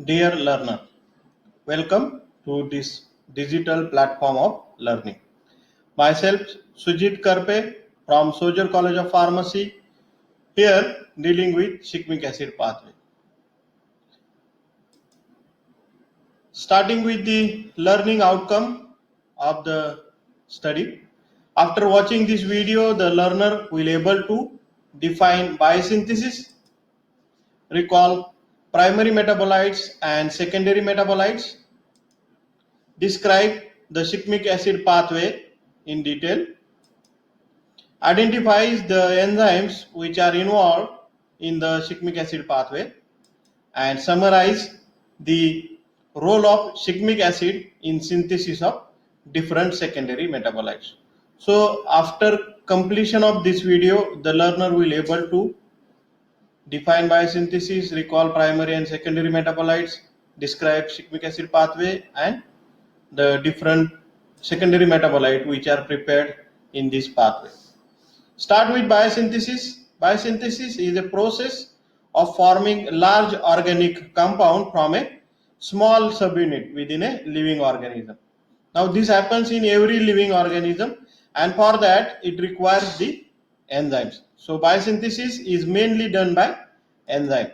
Dear learner, welcome to this digital platform of learning. Myself, Sujit Karpe from Soger College of Pharmacy, here dealing with shikimic acid pathway. Starting with the learning outcome of the study. After watching this video, the learner will able to define biosynthesis, recall primary metabolites and secondary metabolites, describe the shikimic acid pathway in detail, identifies the enzymes which are involved in the shikimic acid pathway, and summarize the role of shikimic acid in synthesis of different secondary metabolites. So after completion of this video, the learner will able to define biosynthesis, recall primary and secondary metabolites, describe shikimic acid pathway, and the different secondary metabolite which are prepared in this pathway. Start with biosynthesis. Biosynthesis is a process of forming large organic compound from a small subunit within a living organism. Now this happens in every living organism, and for that it requires the enzymes. So biosynthesis is mainly done by enzyme.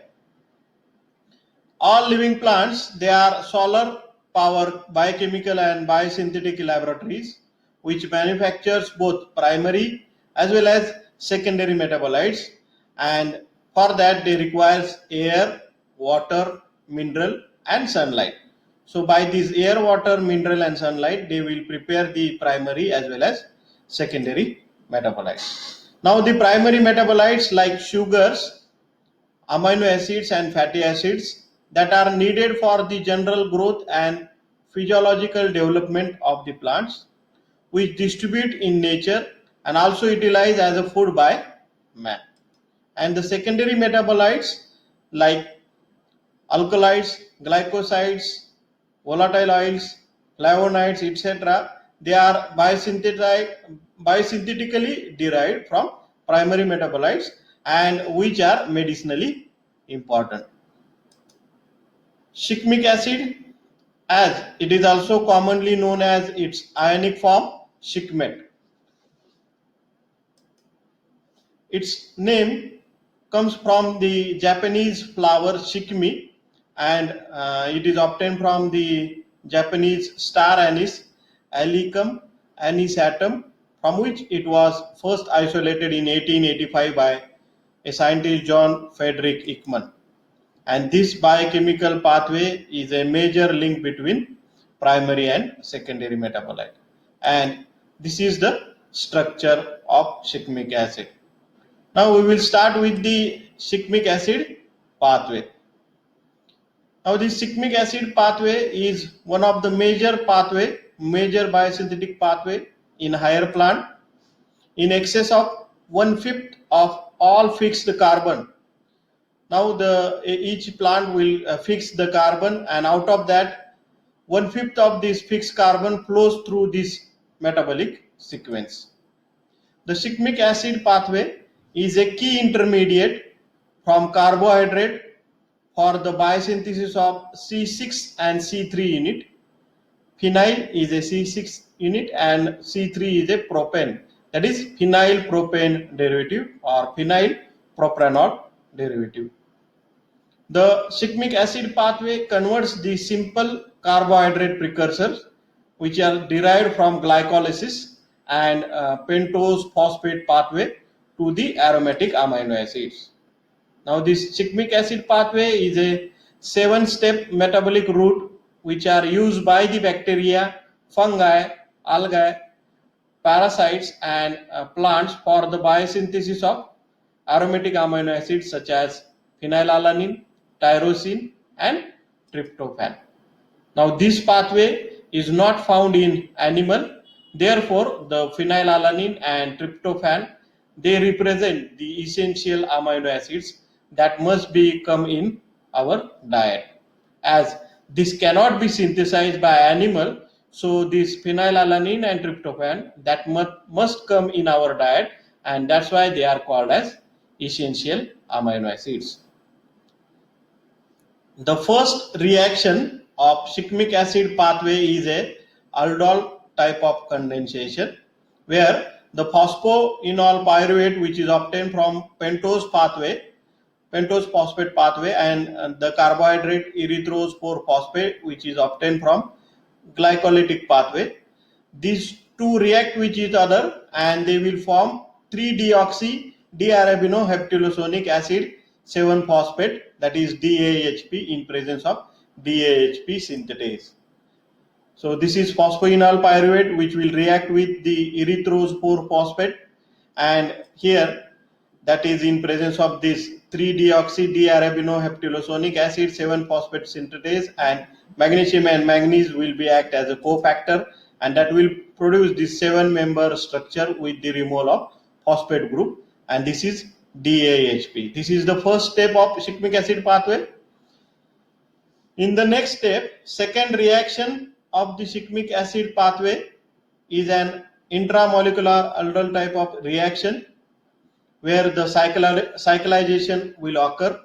All living plants, they are solar power biochemical and biosynthetic laboratories which manufactures both primary as well as secondary metabolites, and for that they requires air, water, mineral and sunlight. So by this air, water, mineral and sunlight, they will prepare the primary as well as secondary metabolites. Now the primary metabolites like sugars, amino acids and fatty acids that are needed for the general growth and physiological development of the plants, which distribute in nature and also utilized as a food by man. And the secondary metabolites like alkaloids, glycosides, volatile oils, flavonoids, etc., they are biosynthetically derived from primary metabolites and which are medicinally important. Shikimic acid, as it is also commonly known as its ionic form, shikmet. Its name comes from the Japanese flower shikimi, and it is obtained from the Japanese star anise, Alicum anisatum, from which it was first isolated in 1885 by a scientist John Frederick Ekman. And this biochemical pathway is a major link between primary and secondary metabolite. And this is the structure of shikimic acid. Now we will start with the shikimic acid pathway. Now this shikimic acid pathway is one of the major biosynthetic pathway in higher plant. In excess of 1/5 of all fixed carbon. Now each plant will fix the carbon, and out of that 1/5 of this fixed carbon flows through this metabolic sequence. The shikimic acid pathway is a key intermediate from carbohydrate for the biosynthesis of C6 and C3 unit. Phenyl is a C6 unit and C3 is a propane, that is phenyl propane derivative or phenyl propanol derivative. The shikimic acid pathway converts the simple carbohydrate precursors which are derived from glycolysis and pentose phosphate pathway to the aromatic amino acids. Now this shikimic acid pathway is a 7-step metabolic route which are used by the bacteria, fungi, algae, parasites and plants for the biosynthesis of aromatic amino acids such as phenylalanine, tyrosine and tryptophan. Now this pathway is not found in animal, therefore the phenylalanine and tryptophan, they represent the essential amino acids that must be come in our diet. As this cannot be synthesized by animal, so this phenylalanine and tryptophan that must come in our diet, and that's why they are called as essential amino acids. The first reaction of shikimic acid pathway is a aldol type of condensation, where the phosphoenol pyruvate, which is obtained from pentose phosphate pathway, and the carbohydrate erythrose 4-phosphate, which is obtained from glycolytic pathway. These two react with each other and they will form 3-deoxy dearabinoheptylosonic acid 7-phosphate, that is DAHP, in presence of DAHP synthetase. So this is phosphoenol pyruvate, which will react with the erythrose 4-phosphate, and here that is in presence of this 3-deoxy dearabinoheptylosonic acid 7-phosphate synthetase, and magnesium and manganese will be act as a cofactor, and that will produce this 7-member structure with the removal of phosphate group, and this is DAHP. This is the first step of shikimic acid pathway. In the next step, second reaction of the shikimic acid pathway is an intramolecular aldol type of reaction, where the cyclization will occur.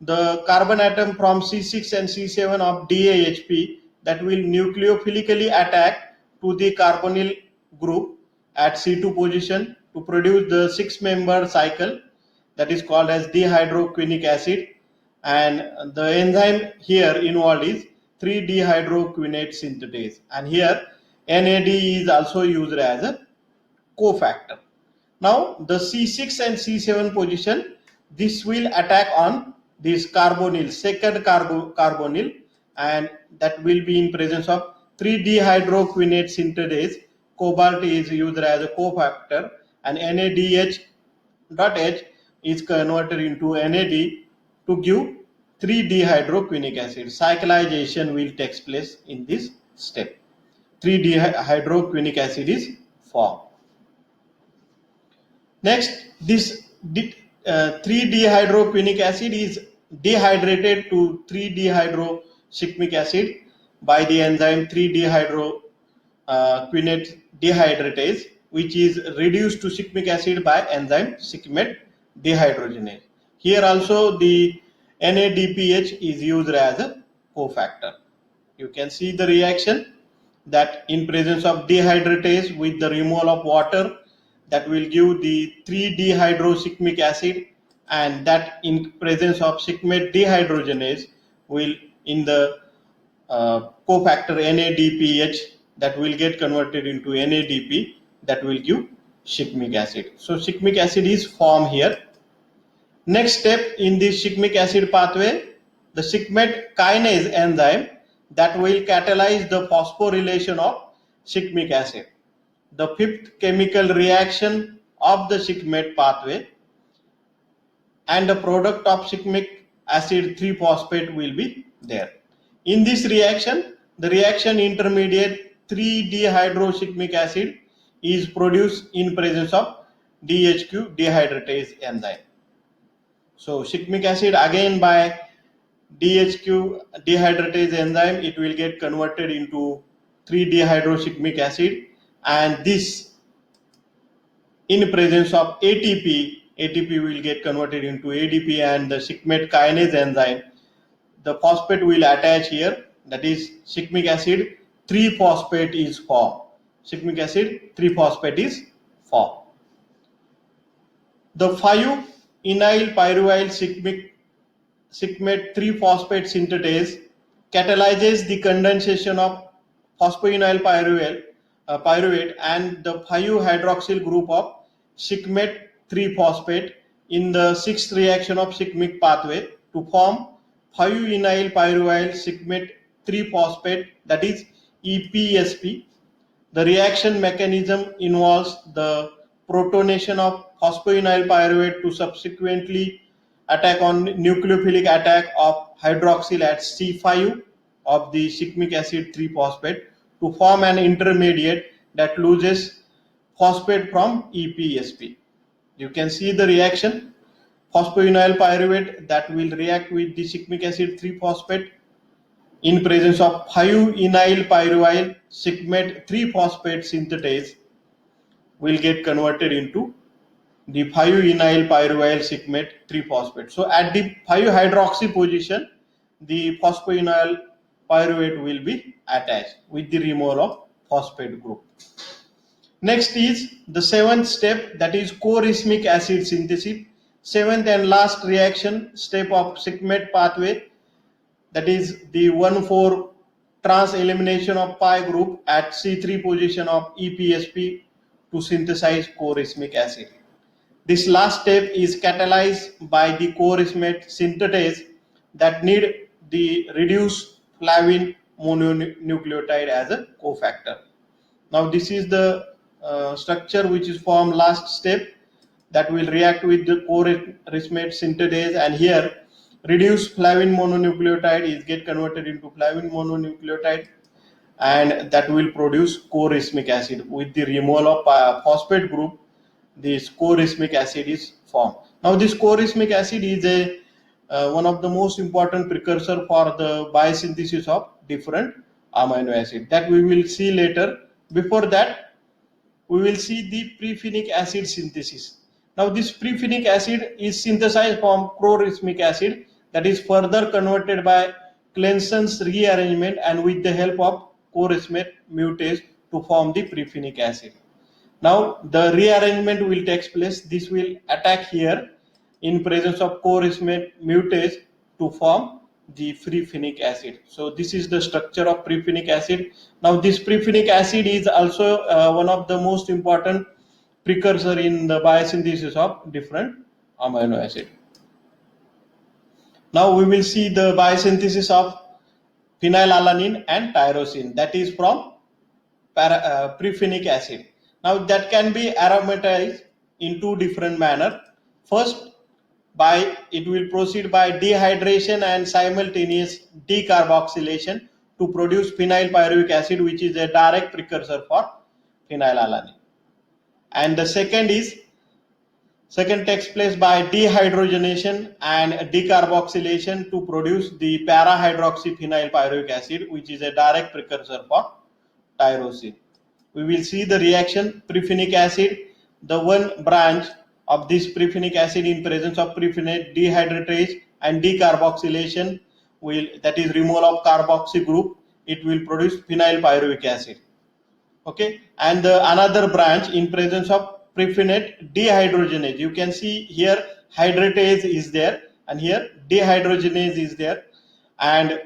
The carbon atom from C6 and C7 of DAHP that will nucleophilically attack to the carbonyl group at C2 position to produce the 6-member cycle that is called as dihydroquinic acid, and the enzyme here involved is 3-dehydroquinate synthetase, and here NAD is also used as a cofactor. Now the C6 and C7 position, this will attack on this carbonyl, second carbonyl, and that will be in presence of 3-dehydroquinate synthetase. Cobalt is used as a cofactor, and NADH dot H is converted into NAD to give 3-dehydroquinic acid. Cyclization will take place in this step. 3-dehydroquinic acid is formed. Next, this 3-dehydroquinic acid is dehydrated to 3-dehydroshikimic acid by the enzyme 3-dehydroquinate dehydratase, which is reduced to shikimic acid by enzyme shikimate dehydrogenase. Here also the NADPH is used as a cofactor. You can see the reaction that in presence of dehydratase with the removal of water, that will give the 3-dehydroshikimic acid, and that in presence of shikimate dehydrogenase will in the cofactor NADPH that will get converted into NADP, that will give shikimic acid. So shikimic acid is formed here. Next step in this shikimic acid pathway, the shikimate kinase enzyme that will catalyze the phosphorylation of shikimic acid. The fifth chemical reaction of the shikimate pathway, and the product of shikimic acid 3-phosphate will be there. In this reaction, the reaction intermediate 3-dehydroshikimic acid is produced in presence of DHQ dehydratase enzyme. So shikimic acid again by DHQ dehydratase enzyme, it will get converted into 3-dehydroshikimic acid, and this in presence of ATP will get converted into ADP, and the shikimate kinase enzyme, the phosphate will attach here, that is shikimic acid 3-phosphate is formed. Shikimic acid 3-phosphate is formed. The 5-enyl pyruvyl shikimate 3-phosphate synthetase catalyzes the condensation of phosphoenol pyruvate and the 5-hydroxyl group of shikimate 3-phosphate in the 6th reaction of shikimic pathway to form 5-enyl pyruvyl shikimate 3-phosphate, that is EPSP. The reaction mechanism involves the protonation of phosphoenol pyruvate to subsequently attack on nucleophilic attack of hydroxyl at C5 of the shikimic acid 3-phosphate to form an intermediate that loses phosphate from EPSP. You can see the reaction. Phosphoenol pyruvate that will react with the shikimic acid 3-phosphate in presence of 5-enyl pyruvyl shikimate 3-phosphate synthetase will get converted into the 5-enyl pyruvyl shikimate 3-phosphate. So at the 5-hydroxy position, the phosphoenol pyruvate will be attached with the removal of phosphate group. Next is the seventh step, that is co-racemic acid synthesis. Seventh and last reaction step of SIGMAT pathway, that is the 1,4 trans elimination of pi group at C3 position of EPSP to synthesize co-racemic acid. This last step is catalyzed by the co-racemate synthetase that need the reduced flavin mononucleotide as a cofactor. Now this is the structure which is formed last step that will react with the co-racemate synthetase, and here reduced flavin mononucleotide is get converted into flavin mononucleotide, and that will produce co-racemic acid. With the removal of phosphate group, this co-racemic acid is formed. Now this co-racemic acid is a one of the most important precursor for the biosynthesis of different amino acid that we will see later. Before that, we will see the prefinic acid synthesis. Now this prefinic acid is synthesized from co-racemic acid that is further converted by Clenson's rearrangement and with the help of co-racemate mutase to form the prefinic acid. Now the rearrangement will take place. This will attack here in presence of co-racemate mutase to form the prefinic acid. So this is the structure of prefinic acid. Now this prefinic acid is also one of the most important precursor in the biosynthesis of different amino acid. Now we will see the biosynthesis of phenylalanine and tyrosine, that is from prefinic acid. Now that can be aromatized in two different manner. First, it will proceed by dehydration and simultaneous decarboxylation to produce phenyl pyruvic acid, which is a direct precursor for phenylalanine. And the second takes place by dehydrogenation and decarboxylation to produce the para-hydroxyphenyl pyruvic acid, which is a direct precursor for tyrosine. We will see the reaction prefinic acid, the one branch of this prefinic acid in presence of prefenate dehydratase and decarboxylation will, that is removal of carboxy group, it will produce phenyl pyruvic acid. Okay, and another branch in presence of prefenate dehydrogenase. You can see here hydratase is there and here dehydrogenase is there, and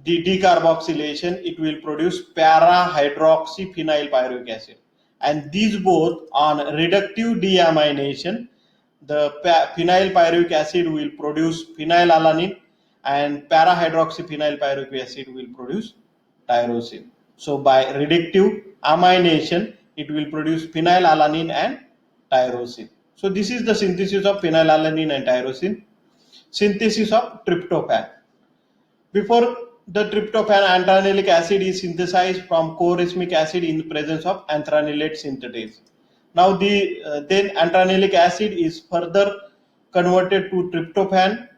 the decarboxylation, it will produce para-hydroxyphenyl pyruvic acid. And these both on reductive deamination, the phenyl pyruvic acid will produce phenylalanine and para-hydroxyphenyl pyruvic acid will produce tyrosine. So by reductive amination, it will produce phenylalanine and tyrosine. So this is the synthesis of phenylalanine and tyrosine. Synthesis of tryptophan. Before the tryptophan, antranilic acid is synthesized from co-racemic acid in the presence of antranilate synthetase. Now then antranilic acid is further converted to tryptophan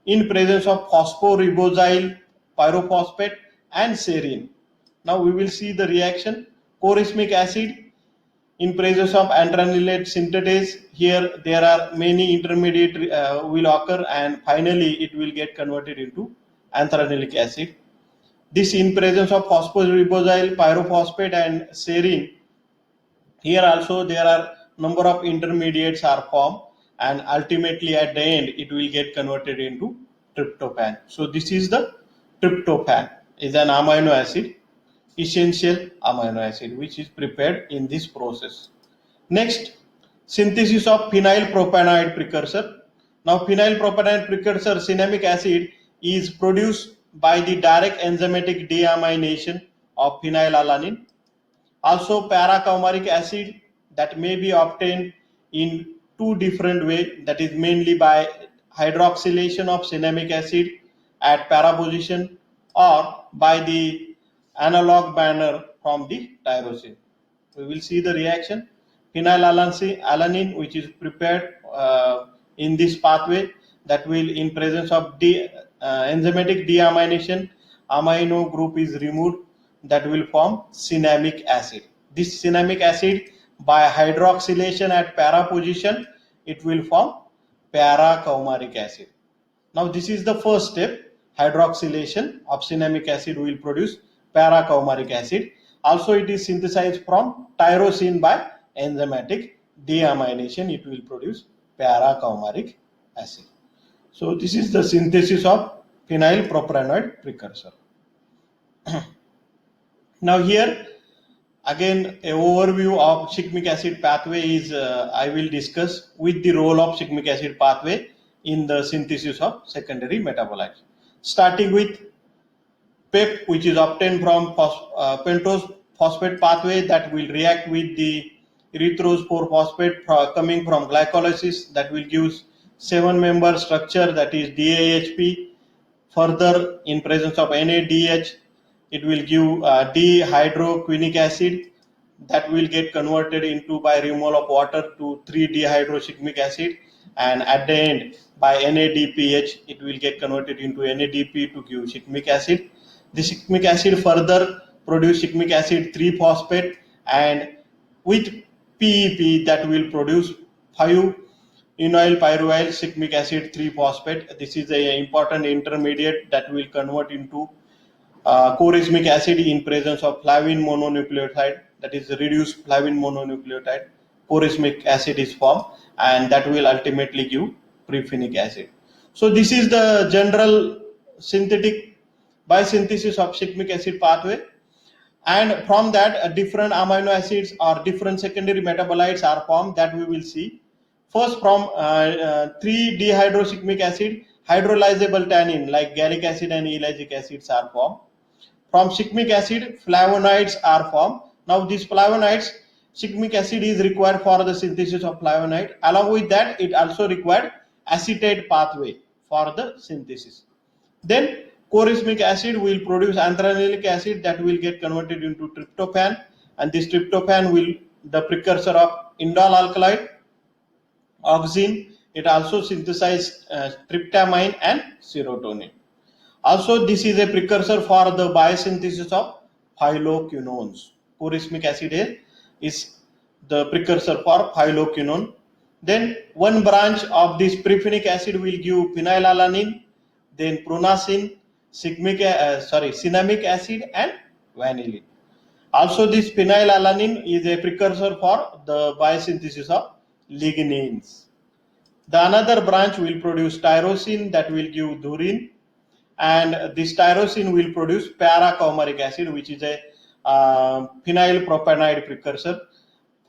in presence of phosphoribosyl pyrophosphate and serine. Now we will see the reaction. Co-racemic acid in presence of antranilate synthetase, here there are many intermediate will occur and finally it will get converted into antranilic acid. This in presence of phosphoribosyl pyrophosphate and serine, here also there are number of intermediates are formed and ultimately at the end it will get converted into tryptophan. So this is the tryptophan, is an amino acid, essential amino acid which is prepared in this process. Next, synthesis of phenyl propanoid precursor. Now phenyl propanoid precursor cinnamic acid is produced by the direct enzymatic deamination of phenylalanine. Also para-coumaric acid that may be obtained in two different ways, that is mainly by hydroxylation of cinnamic acid at para position or by the analog manner from the tyrosine. We will see the reaction. Phenylalanine which is prepared in this pathway, that will in presence of enzymatic deamination, amino group is removed, that will form cinnamic acid. This cinnamic acid by hydroxylation at para position, it will form para-coumaric acid. Now this is the first step. hydroxylation of cinnamic acid will produce para-coumaric acid. Also, it is synthesized from tyrosine by enzymatic deamination. It will produce para-coumaric acid. So this is the synthesis of phenyl propanoid precursor. Now here again a overview of shikimic acid pathway is I will discuss with the role of shikimic acid pathway in the synthesis of secondary metabolites. Starting with PEP, which is obtained from pentose phosphate pathway that will react with the erythrose 4-phosphate coming from glycolysis that will give 7-member structure, that is DAHP. Further, in presence of NADH, it will give dihydroquinic acid that will get converted into by removal of water to 3-dehydroshikimic acid, and at the end by NADPH it will get converted into NADP to give shikimic acid. The shikimic acid further produce shikimic acid 3-phosphate, and with PEP that will produce 5-enoyl pyruvyl shikimic acid 3-phosphate. This is an important intermediate that will convert into corismic acid in presence of flavin mononucleotide, that is reduced flavin mononucleotide. Corismic acid is formed, and that will ultimately give prephenic acid. So this is the general synthetic biosynthesis of shikimic acid pathway, and from that different amino acids or different secondary metabolites are formed that we will see. First, from 3-dehydroshikimic acid, hydrolyzable tannin like gallic acid and ellagic acids are formed. From shikimic acid, flavonoids are formed. Now these flavonoids, shikimic acid is required for the synthesis of flavonoid. Along with that, it also required acetate pathway for the synthesis. Then corismic acid will produce anthranylic acid that will get converted into tryptophan, and this tryptophan will the precursor of indole alkaloid, auxin. It also synthesizes tryptamine and serotonin. Also, this is a precursor for the biosynthesis of phylloquinones. Corismic acid is the precursor for phylloquinone. Then one branch of this prephenic acid will give phenylalanine, then pronacin, cinnamic acid, and vanillin. Also, this phenylalanine is a precursor for the biosynthesis of lignins. The another branch will produce tyrosine that will give dhurin, and this tyrosine will produce para-coumaric acid, which is a phenyl propanoid precursor.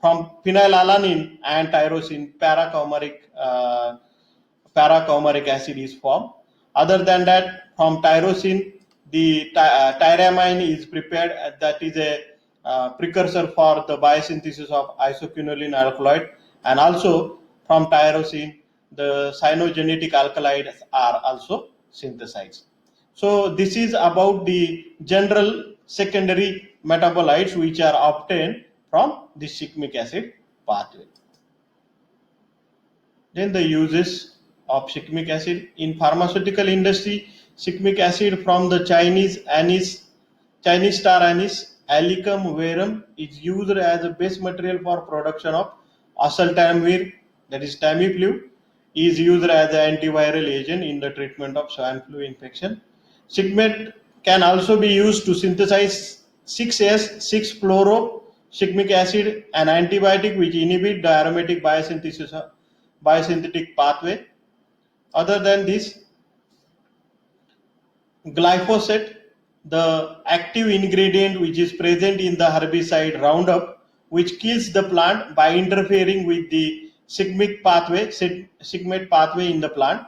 From phenylalanine and tyrosine, para-coumaric acid is formed. Other than that, from tyrosine, the tyramine is prepared, that is a precursor for the biosynthesis of isoquinoline alkaloid, and also from tyrosine, the cyanogenetic alkaloids are also synthesized. So this is about the general secondary metabolites which are obtained from the shikimic acid pathway. Then the uses of shikimic acid in pharmaceutical industry. Shikimic acid from the Chinese star anise, Alicum verum, is used as a base material for production of oseltamivir, that is Tamiflu, is used as an antiviral agent in the treatment of swine flu infection. Shikimate can also be used to synthesize 6-S6-fluoro-shikimic acid, an antibiotic which inhibits the aromatic biosynthetic pathway. Other than this, glyphosate, the active ingredient which is present in the herbicide Roundup, which kills the plant by interfering with the shikimate pathway in the plant.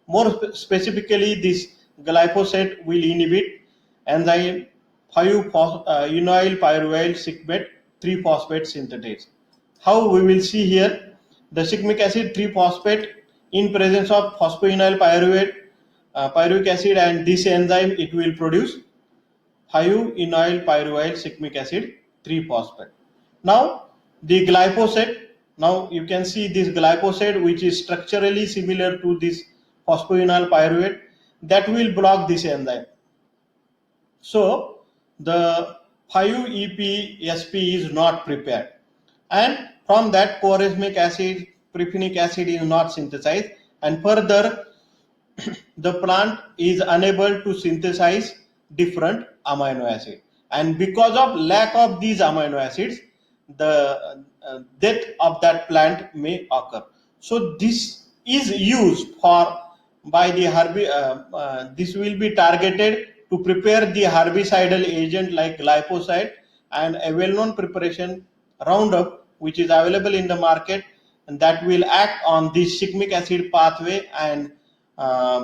More specifically, this glyphosate will inhibit enzyme 5-enoyl pyruvyl shikimate 3-phosphate synthetase. How we will see here, the shikimic acid 3-phosphate in presence of phosphoenol pyruvic acid, and this enzyme it will produce 5-enoyl pyruvyl shikimic acid 3-phosphate. Now the glyphosate, now you can see this glyphosate which is structurally similar to this phosphoenol pyruvate, that will block this enzyme. So the 5-EPSP is not prepared, and from that corismic acid, prephenic acid is not synthesized, and further the plant is unable to synthesize different amino acid, and because of lack of these amino acids, the death of that plant may occur. So this is used for by the this will be targeted to prepare the herbicidal agent like glyphosate, and a well-known preparation Roundup, which is available in the market, and that will act on the shikimic acid pathway and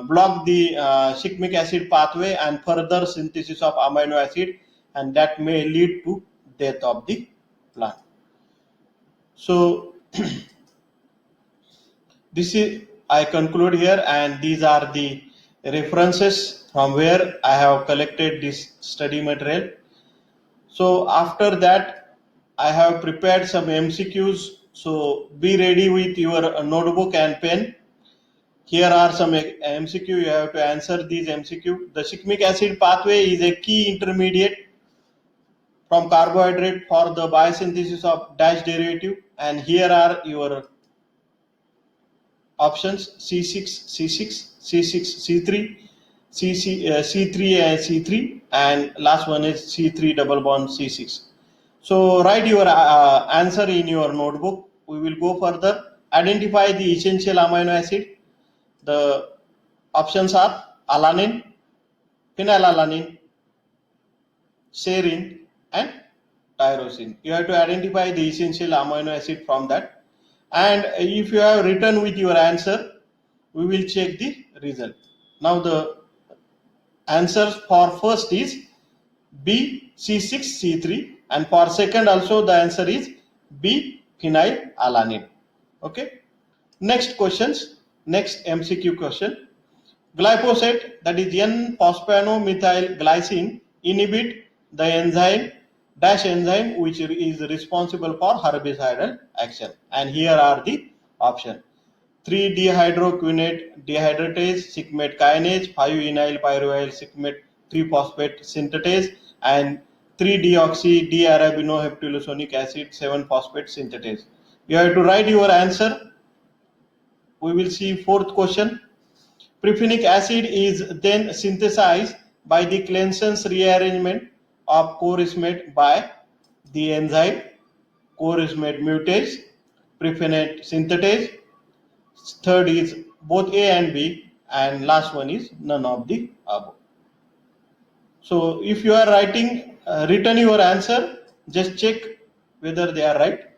block the shikimic acid pathway and further synthesis of amino acid, and that may lead to death of the plant. So this is, I conclude here, and these are the references from where I have collected this study material. So after that, I have prepared some MCQs. So be ready with your notebook and pen. Here are some MCQ. You have to answer these MCQ. The shikimic acid pathway is a key intermediate from carbohydrate for the biosynthesis of dash derivative, and here are your options: C6, C6, C6, C3, C3 and C3, and last one is C3 double bond C6. So write your answer in your notebook. We will go further. Identify the essential amino acid. The options are alanine, phenylalanine, serine, and tyrosine. You have to identify the essential amino acid from that. And if you have written with your answer, we will check the result. Now the answers for first is B, C6, C3, and for second also the answer is B, phenylalanine. Okay. Next questions. Next MCQ question. Glyphosate, that is N-phosphanomethyl glycine, inhibit the enzyme dash enzyme which is responsible for herbicidal action. And here are the options: 3-dehydroquinone dehydratase, shikimate kinase, 5-enol pyruvyl shikimate 3-phosphate synthetase, and 3-deoxy d-arabinoheptylosonic acid 7-phosphate synthetase. You have to write your answer. We will see fourth question. Prefinic acid is then synthesized by the Clenson's rearrangement of corismate by the enzyme corismate mutase, prefinate synthetase. Third is both A and B, and last one is none of the above. So if you are written your answer, just check whether they are right.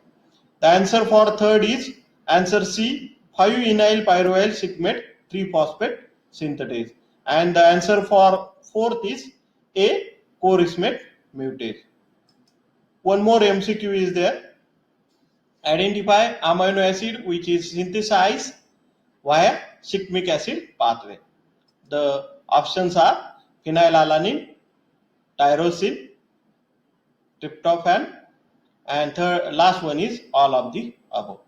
The answer for third is answer C, 5-enol pyruvyl shikimate 3-phosphate synthetase, and the answer for fourth is A, corismate mutase. One more MCQ is there. Identify amino acid which is synthesized via shikimic acid pathway. The options are phenylalanine, tyrosine, tryptophan, and last one is all of the above.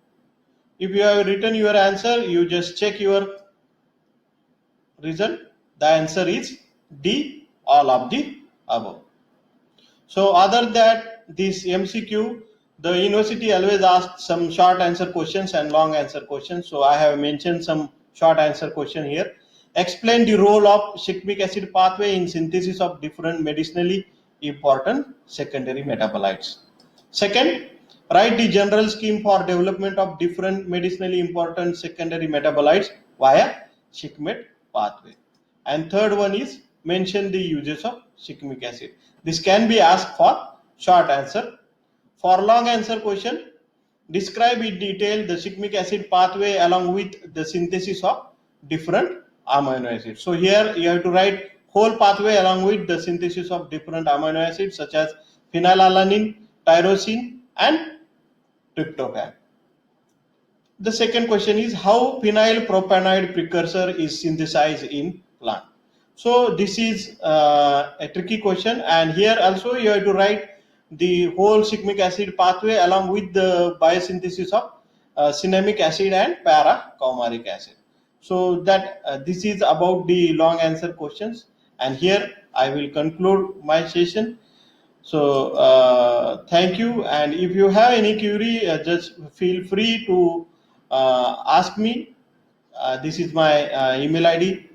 If you have written your answer, you just check your result. The answer is D, all of the above. So other than that, this MCQ, the university always asks some short answer questions and long answer questions. So I have mentioned some short answer question here. Explain the role of shikimic acid pathway in synthesis of different medicinally important secondary metabolites. Second, write the general scheme for development of different medicinally important secondary metabolites via shikimate pathway. And third one is mention the uses of shikimic acid. This can be asked for short answer. For long answer question, describe in detail the shikimic acid pathway along with the synthesis of different amino acids. So here you have to write whole pathway along with the synthesis of different amino acids such as phenylalanine, tyrosine, and tryptophan. The second question is how phenyl propanide precursor is synthesized in plant. So this is a tricky question, and here also you have to write the whole shikimic acid pathway along with the biosynthesis of cinnamic acid and para-coumaric acid. So that this is about the long answer questions, and here I will conclude my session. So thank you, and if you have any query, just feel free to ask me. This is my email ID.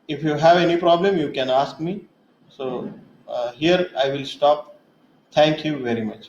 If you have any problem, you can ask me. So here I will stop. Thank you very much.